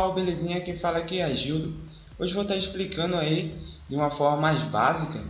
pessoal, belezinha? Quem fala aqui é Gildo. Hoje vou estar explicando aí de uma forma mais básica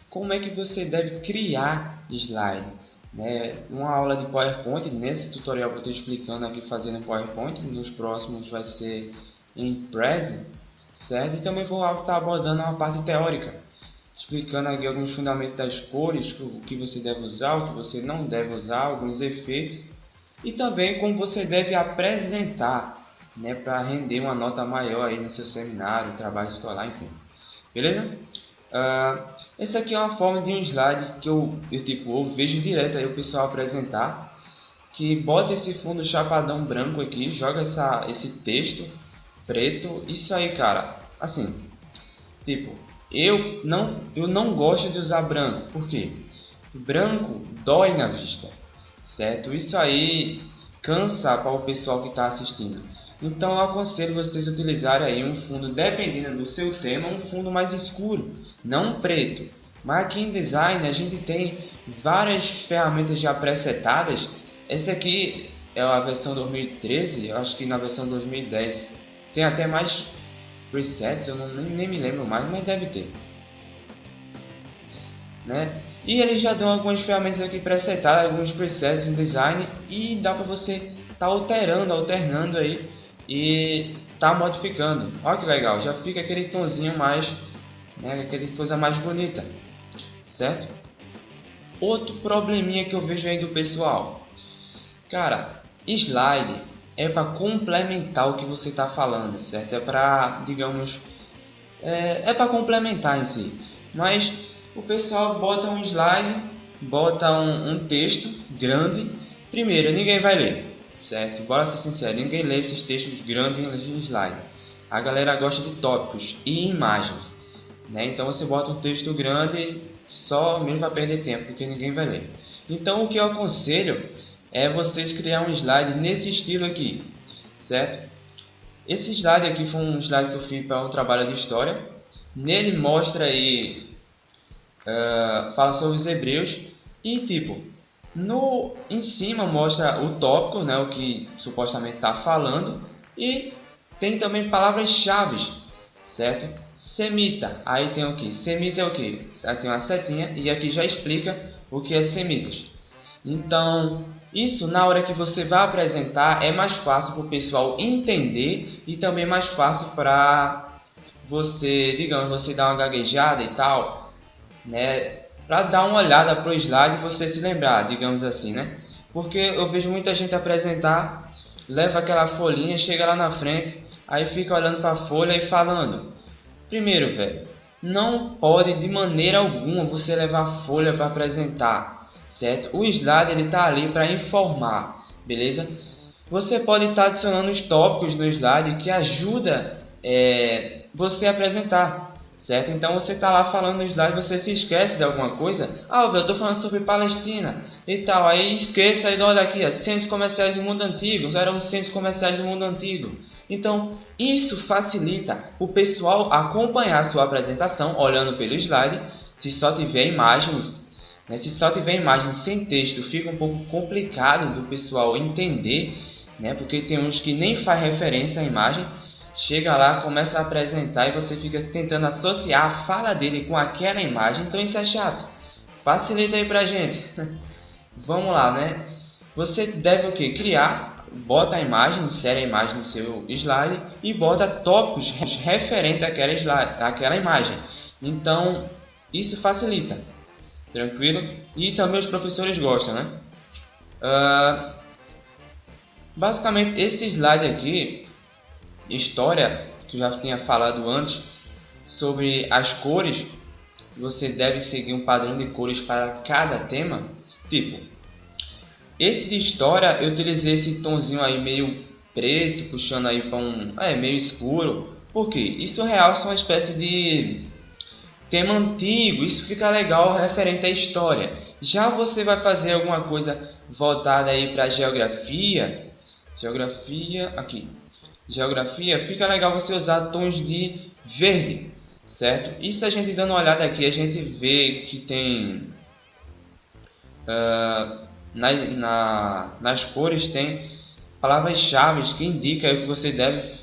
como é que você deve criar slide, né? Uma aula de PowerPoint, nesse tutorial que eu estou explicando aqui fazendo em PowerPoint, nos próximos vai ser em Prezi, certo? E também vou estar abordando uma parte teórica, explicando aqui alguns fundamentos das cores, o que você deve usar, o que você não deve usar, alguns efeitos e também como você deve apresentar, né, para render uma nota maior aí no seu seminário, trabalho escolar, enfim. Beleza? Essa aqui é uma forma de um slide que eu vejo direto aí o pessoal apresentar, que bota esse fundo chapadão branco aqui, joga esse texto preto, isso aí, cara, assim, eu não gosto de usar branco, por quê? Branco dói na vista, certo? Isso aí cansa para o pessoal que está assistindo. Então eu aconselho vocês a utilizarem aí um fundo, dependendo do seu tema, um fundo mais escuro, não preto. Mas aqui em design a gente tem várias ferramentas já presetadas. Essa aqui é a versão 2013, eu acho que na versão 2010 tem até mais presets, eu nem me lembro mais, mas deve ter, né? E eles já dão algumas ferramentas aqui presetadas, alguns presets no design, e dá para você estar alternando aí e tá modificando. Olha que legal, já fica aquele tonzinho mais, né, aquele coisa mais bonita, certo? Outro probleminha que eu vejo aí do pessoal, cara, slide é para complementar o que você está falando, certo? É para, digamos, é para complementar em si, mas o pessoal bota um slide, bota um texto grande. Primeiro, ninguém vai ler, certo? Bora ser sincero, ninguém lê esses textos grandes em slide. A galera gosta de tópicos e imagens, né? Então você bota um texto grande só mesmo para perder tempo, porque ninguém vai ler. Então o que eu aconselho é vocês criar um slide nesse estilo aqui, certo? Esse slide aqui foi um slide que eu fiz para um trabalho de história. Nele mostra aí fala sobre os hebreus e em cima mostra o tópico, né, o que supostamente está falando, e tem também palavras-chave, certo? Semita, aí tem o que? Semita é o que? Tem uma setinha e aqui já explica o que é semitas. Então isso, na hora que você vai apresentar, é mais fácil para o pessoal entender e também mais fácil para você, digamos, você dar uma gaguejada e tal, né, para dar uma olhada para o slide e você se lembrar, digamos assim, né? Porque eu vejo muita gente apresentar, leva aquela folhinha, chega lá na frente, aí fica olhando para a folha e falando. Primeiro, velho, não pode de maneira alguma você levar folha para apresentar, certo? O slide ele tá ali para informar, beleza? Você pode estar adicionando os tópicos no slide que ajuda você a apresentar, certo? Então você está lá falando no slide, você se esquece de alguma coisa. Eu estou falando sobre Palestina e tal, aí esqueça e olha aqui, centros comerciais do mundo antigo, eram os centros comerciais do mundo antigo. Então isso facilita o pessoal acompanhar a sua apresentação olhando pelo slide. Se só tiver imagens, né? Se só tiver imagens sem texto, fica um pouco complicado do pessoal entender, né? Porque tem uns que nem faz referência à imagem. Chega lá, começa a apresentar e você fica tentando associar a fala dele com aquela imagem, então isso é chato. Facilita aí pra gente. Vamos lá, né? Você deve o que? Criar, bota a imagem, insere a imagem no seu slide e bota tópicos referentes àquela imagem. Então isso facilita, tranquilo? E também os professores gostam, né? Basicamente esse slide aqui, história, que eu já tinha falado antes, sobre as cores, você deve seguir um padrão de cores para cada tema. Esse de história, eu utilizei esse tonzinho aí meio preto, puxando aí para meio escuro, porque isso realça uma espécie de tema antigo, isso fica legal referente à história. Já você vai fazer alguma coisa voltada aí para geografia, aqui. Geografia, fica legal você usar tons de verde, certo? Isso a gente dando uma olhada aqui, a gente vê que tem nas cores tem palavras-chave que indicam o que você deve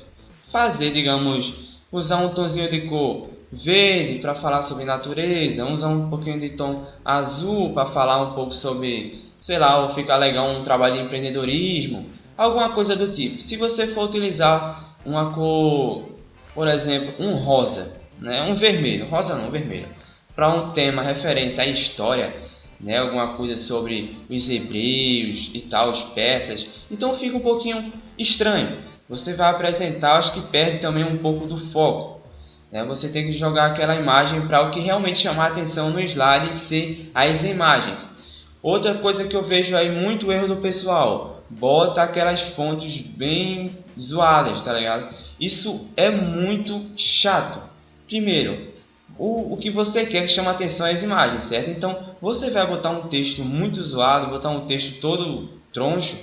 fazer, digamos, usar um tonzinho de cor verde para falar sobre natureza, usar um pouquinho de tom azul para falar um pouco sobre, sei lá, ou ficar legal um trabalho de empreendedorismo, alguma coisa do tipo. Se você for utilizar uma cor, por exemplo, um rosa, né, um vermelho, rosa não, vermelho, para um tema referente à história, né, alguma coisa sobre os hebreus e tal, os persas, então fica um pouquinho estranho. Você vai apresentar, acho que perde também um pouco do foco. Né? Você tem que jogar aquela imagem para o que realmente chamar a atenção no slide ser as imagens. Outra coisa que eu vejo aí muito erro do pessoal, bota aquelas fontes bem zoadas, tá ligado? Isso é muito chato. Primeiro, o que você quer que chame a atenção é as imagens, certo? Então, você vai botar um texto muito zoado, botar um texto todo troncho,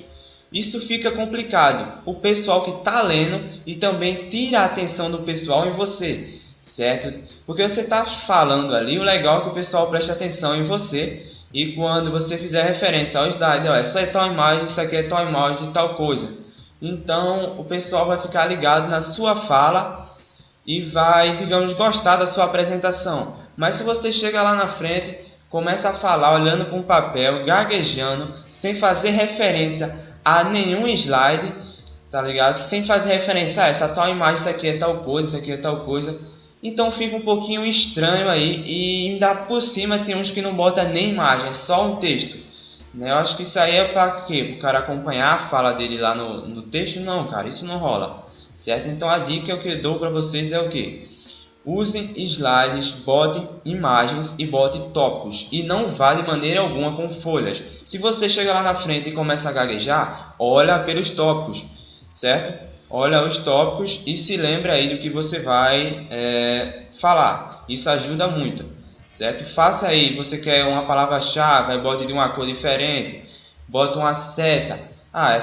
isso fica complicado. O pessoal que está lendo e também tira a atenção do pessoal em você, certo? Porque você está falando ali, o legal é que o pessoal preste atenção em você e quando você fizer referência ao slide, ó, essa é tal imagem, isso aqui é tal imagem e tal coisa. Então, o pessoal vai ficar ligado na sua fala e vai, digamos, gostar da sua apresentação. Mas se você chega lá na frente, começa a falar olhando para um papel, gaguejando, sem fazer referência a nenhum slide, tá ligado? Sem fazer referência a essa tal imagem, isso aqui é tal coisa, isso aqui é tal coisa. Então fica um pouquinho estranho aí e ainda por cima tem uns que não botam nem imagem, é só um texto. Né? Eu acho que isso aí é para quê? Para o cara acompanhar a fala dele lá no texto? Não, cara, isso não rola. Certo? Então a dica que eu dou para vocês é o que? Usem slides, botem imagens e botem tópicos. E não vá de maneira alguma com folhas. Se você chega lá na frente e começa a gaguejar, olha pelos tópicos, certo? Olha os tópicos e se lembra aí do que você vai falar. Isso ajuda muito, certo? Faça aí, você quer uma palavra-chave, bote de uma cor diferente, bota uma seta. Ah,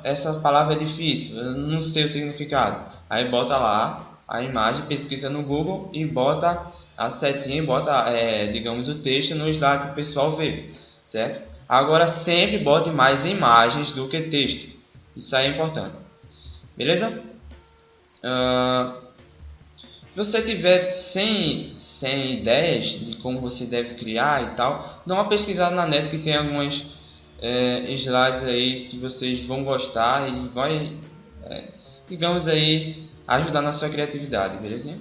essa palavra é difícil, eu não sei o significado. Aí bota lá a imagem, pesquisa no Google e bota a setinha e bota, digamos, o texto no slide para o pessoal ver, certo? Agora sempre bote mais imagens do que texto. Isso aí é importante. Beleza? Se você tiver sem ideias de como você deve criar e tal, dá uma pesquisada na net que tem algumas slides aí que vocês vão gostar e vai, digamos aí, ajudar na sua criatividade, beleza?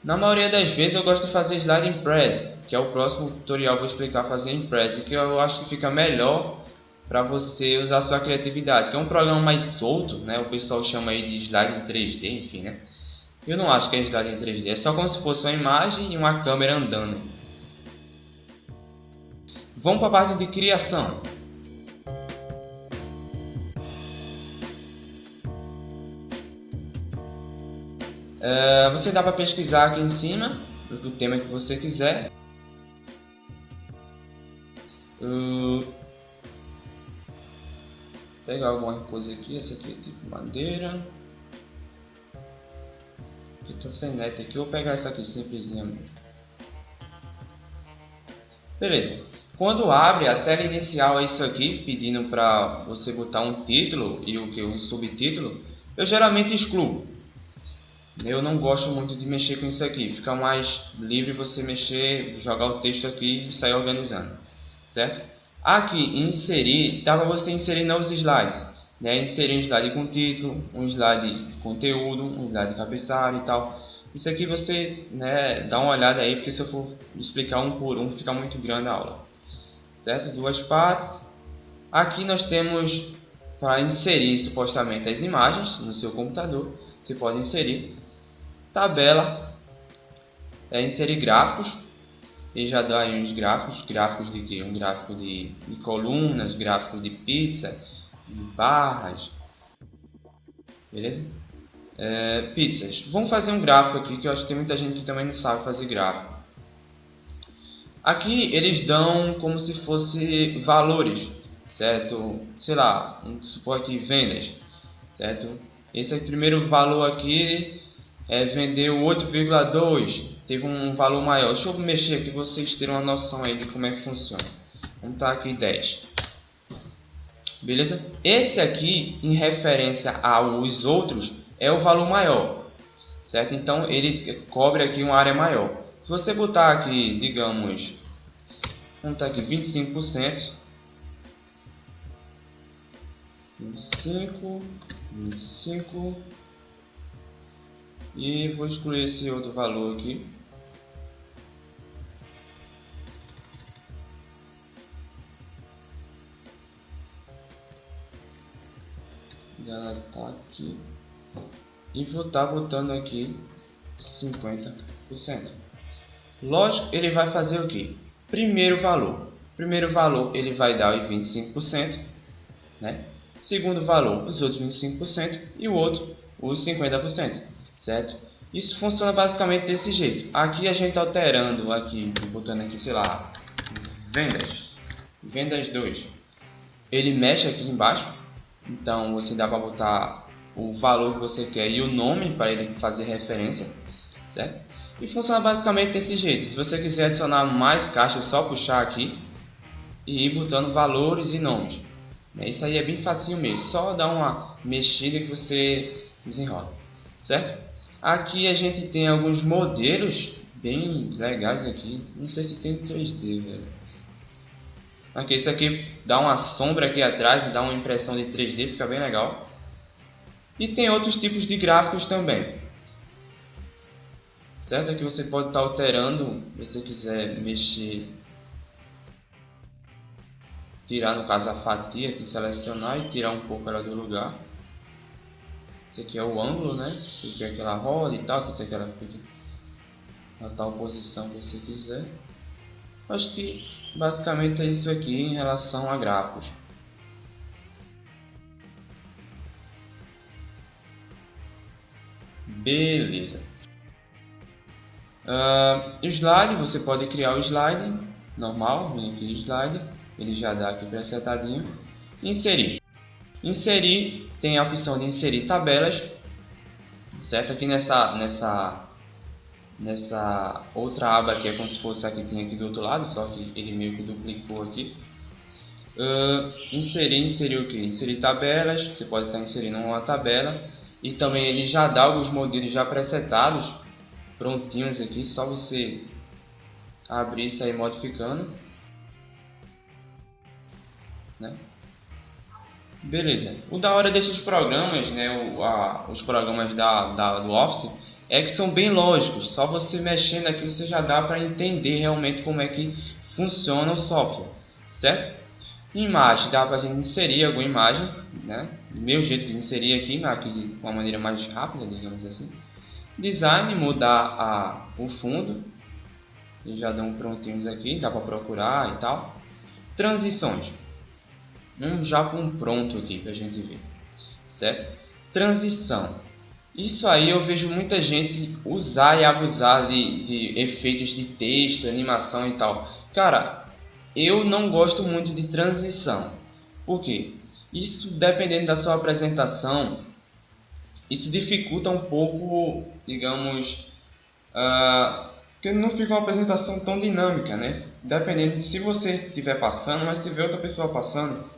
Na maioria das vezes eu gosto de fazer slide impress, que é o próximo tutorial, vou explicar fazer impress, que eu acho que fica melhor para você usar a sua criatividade, que é um programa mais solto, né? O pessoal chama aí de slide em 3D, enfim, né? Eu não acho que é slide em 3D, é só como se fosse uma imagem e uma câmera andando. Vamos para a parte de criação. Você dá para pesquisar aqui em cima o tema que você quiser. Pegar alguma coisa aqui, essa aqui é tipo madeira. Aqui tá sem net aqui, eu vou pegar essa aqui simplesinha mesmo. Beleza. Quando abre a tela inicial é isso aqui, pedindo para você botar um título e um subtítulo, eu geralmente excluo. Eu não gosto muito de mexer com isso aqui, fica mais livre você mexer, jogar o texto aqui e sair organizando, certo? Aqui, inserir, dá para você inserir novos slides, né? Inserir um slide com título, um slide de conteúdo, um slide de cabeçalho e tal. Isso aqui você, né, dá uma olhada aí, porque se eu for explicar um por um, fica muito grande a aula, certo? Duas partes. Aqui nós temos para inserir supostamente as imagens no seu computador, você pode inserir. Tabela, inserir gráficos, e já dá aí uns gráficos de que? Um gráfico de colunas, gráfico de pizza, de barras, beleza? Pizzas, vamos fazer um gráfico aqui que eu acho que tem muita gente que também não sabe fazer gráfico. Aqui eles dão como se fosse valores, certo? Sei lá, vamos supor aqui vendas, certo? Esse primeiro valor aqui vendeu 8,2, teve um valor maior. Deixa eu mexer aqui, vocês terem uma noção aí de como é que funciona. Vamos estar aqui 10. Beleza? Esse aqui, em referência aos outros, é o valor maior, certo? Então ele cobre aqui uma área maior. Se você botar aqui, digamos, vamos botar aqui 25%, 25, e vou excluir esse outro valor aqui. Ela tá aqui e vou estar botando aqui 50%. Lógico, ele vai fazer o que? Primeiro valor ele vai dar os 25%, né? Segundo valor, os outros 25% e o outro os 50%, certo? Isso funciona basicamente desse jeito. Aqui a gente tá alterando aqui, botando aqui, sei lá, vendas 2. Ele mexe aqui embaixo. Então você dá para botar o valor que você quer e o nome para ele fazer referência, certo? E funciona basicamente desse jeito. Se você quiser adicionar mais caixas, é só puxar aqui e ir botando valores e nomes. Isso aí é bem facinho mesmo, só dar uma mexida que você desenrola, certo? Aqui a gente tem alguns modelos bem legais aqui. Não sei se tem 3D, velho. Aqui, isso aqui dá uma sombra aqui atrás, dá uma impressão de 3D, fica bem legal. E tem outros tipos de gráficos também, certo? Aqui você pode estar alterando, se você quiser mexer, tirar no caso a fatia aqui, selecionar e tirar um pouco ela do lugar. Esse aqui é o ângulo, né? Se você quer que ela role e tal, se você quer que ela fique na tal posição que você quiser. Acho que basicamente é isso aqui em relação a gráficos. Beleza. Slide, você pode criar o slide normal, vem aqui o slide, ele já dá aqui presetadinho. Inserir. Inserir tem a opção de inserir tabelas, certo? Aqui nessa outra aba aqui é como se fosse aqui, tem aqui do outro lado, só que ele meio que duplicou aqui. Inserir o que? Inserir tabelas, você pode estar inserindo uma tabela e também ele já dá alguns modelos já presetados, prontinhos aqui, só você abrir isso aí modificando, né? Beleza. O da hora desses programas, né, os programas do Office, é que são bem lógicos. Só você mexendo aqui você já dá para entender realmente como é que funciona o software, certo? Imagem, dá para a gente inserir alguma imagem, né? Do meu jeito de inserir aqui de uma maneira mais rápida, digamos assim. Design, mudar o fundo. Eles já dão prontinhos aqui, dá para procurar e tal. Transições. Já com pronto aqui para a gente ver, certo? Transição. Isso aí eu vejo muita gente usar e abusar de efeitos de texto, animação e tal. Cara, eu não gosto muito de transição. Por quê? Isso, dependendo da sua apresentação, isso dificulta um pouco, digamos, porque não fica uma apresentação tão dinâmica, né? Dependendo de se você estiver passando, mas se tiver outra pessoa passando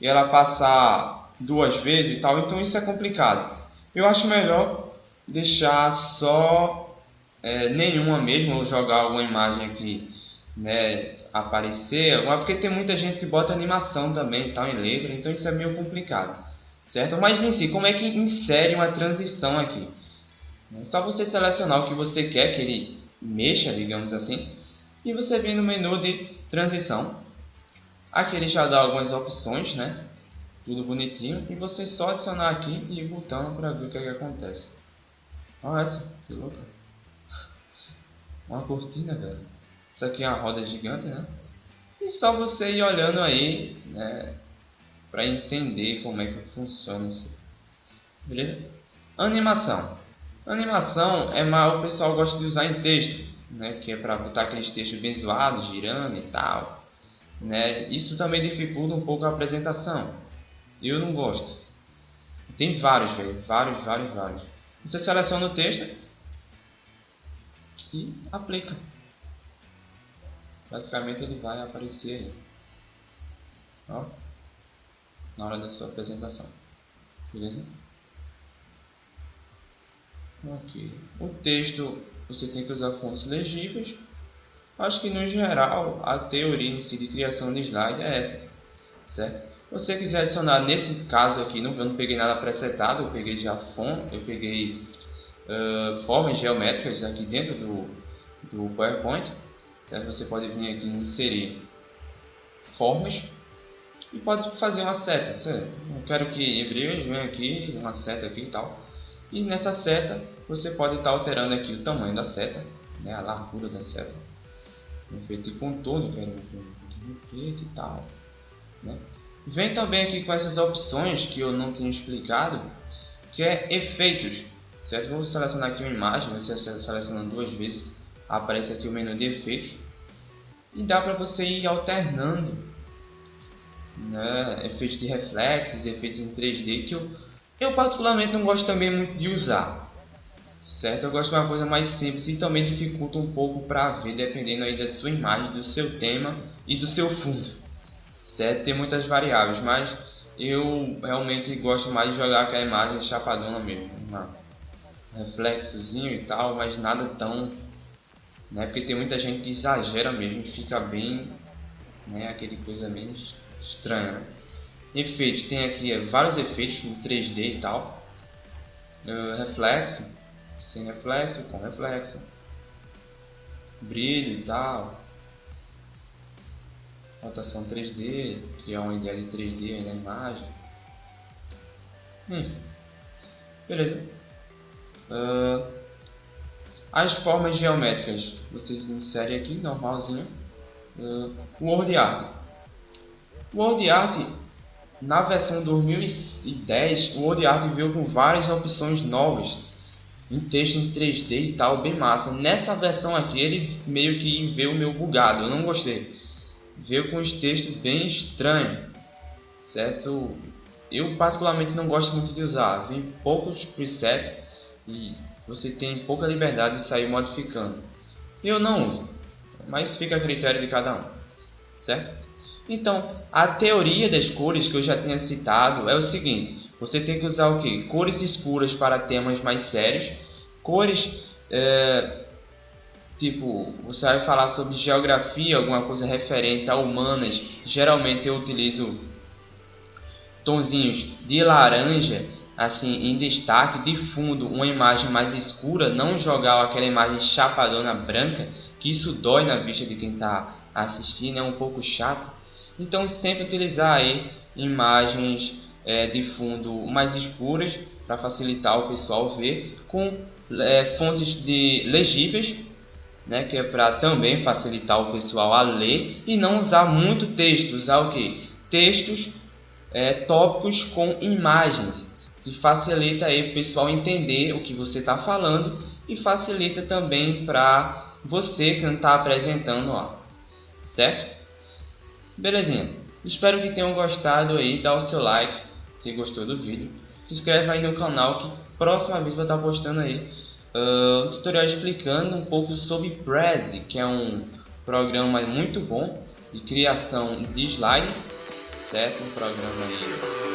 e ela passar 2 vezes e tal, então isso é complicado. Eu acho melhor deixar só nenhuma mesmo, ou jogar alguma imagem aqui, né, aparecer, porque tem muita gente que bota animação também, tal, em letra, então isso é meio complicado, certo? Mas em si, como é que insere uma transição aqui? É só você selecionar o que você quer que ele mexa, digamos assim, e você vem no menu de transição. Aqui ele já dá algumas opções, né? Tudo bonitinho, e você só adicionar aqui e ir botando para ver o que acontece. Olha essa, que louca! Uma cortina, velho. Isso aqui é uma roda gigante, né? E só você ir olhando aí, né, para entender como é que funciona isso. Beleza? Animação. Animação é mais o pessoal gosta de usar em texto, né? Que é para botar aqueles textos bem zoados, girando e tal, né? Isso também dificulta um pouco a apresentação. Eu não gosto. Tem vários, velho, vários. Você seleciona o texto e aplica. Basicamente ele vai aparecer aí, ó, na hora da sua apresentação, beleza? Ok. O texto você tem que usar fontes legíveis. Acho que no geral a teoria em si de criação de slide é essa, certo? Se você quiser adicionar, nesse caso aqui, eu não peguei nada presetado, eu peguei já formas geométricas aqui dentro do PowerPoint. Certo? Você pode vir aqui em inserir formas e pode fazer uma seta, certo? Eu quero que brilhe, venha aqui, uma seta aqui e tal. E nessa seta você pode estar alterando aqui o tamanho da seta, né, a largura da seta. Efeito de contorno, quero um preto e tal, né? Vem também aqui com essas opções que eu não tinha explicado, que é efeitos, certo? Vou selecionar aqui uma imagem, você selecionando duas vezes, aparece aqui o menu de efeitos e dá para você ir alternando, né, efeitos de reflexos, efeitos em 3D que eu particularmente não gosto também muito de usar, certo? Eu gosto de uma coisa mais simples e também dificulta um pouco para ver, dependendo aí da sua imagem, do seu tema e do seu fundo, certo? Tem muitas variáveis, mas eu realmente gosto mais de jogar aquela imagem chapadona mesmo, um reflexozinho e tal, mas nada tão, né? Porque tem muita gente que exagera mesmo e fica bem, né? Aquele coisa bem estranha, né? Efeitos, tem aqui vários efeitos em 3D e tal. Reflexo, sem reflexo, com reflexo, brilho e tal, rotação 3D, que é uma ideia de 3D aí na imagem. Beleza. As formas geométricas vocês inserem aqui, normalzinho. Word Art. Word Art, na versão 2010, o Word Art veio com várias opções novas em texto em 3D e tal, bem massa. Nessa versão aqui ele meio que veio meio bugado, eu não gostei. Veio com os textos bem estranhos, certo? Eu particularmente não gosto muito de usar, vem poucos presets e você tem pouca liberdade de sair modificando. Eu não uso, mas fica a critério de cada um, certo? Então, a teoria das cores que eu já tinha citado é o seguinte: você tem que usar o que? Cores escuras para temas mais sérios, cores tipo, você vai falar sobre geografia, alguma coisa referente a humanas. Geralmente eu utilizo tonzinhos de laranja, assim, em destaque, de fundo, uma imagem mais escura, não jogar aquela imagem chapadona branca, que isso dói na vista de quem está assistindo, é um pouco chato. Então sempre utilizar aí imagens de fundo mais escuras para facilitar o pessoal ver, com fontes legíveis, né, que é para também facilitar o pessoal a ler, e não usar muito texto, usar o que? Textos tópicos com imagens, que facilita aí o pessoal entender o que você está falando e facilita também para você que não está apresentando lá, certo? Belezinha, espero que tenham gostado aí, dá o seu like se gostou do vídeo, se inscreve aí no canal que próxima vez vou estar postando aí um tutorial explicando um pouco sobre Prezi, que é um programa muito bom de criação de slides, certo? Um programa aí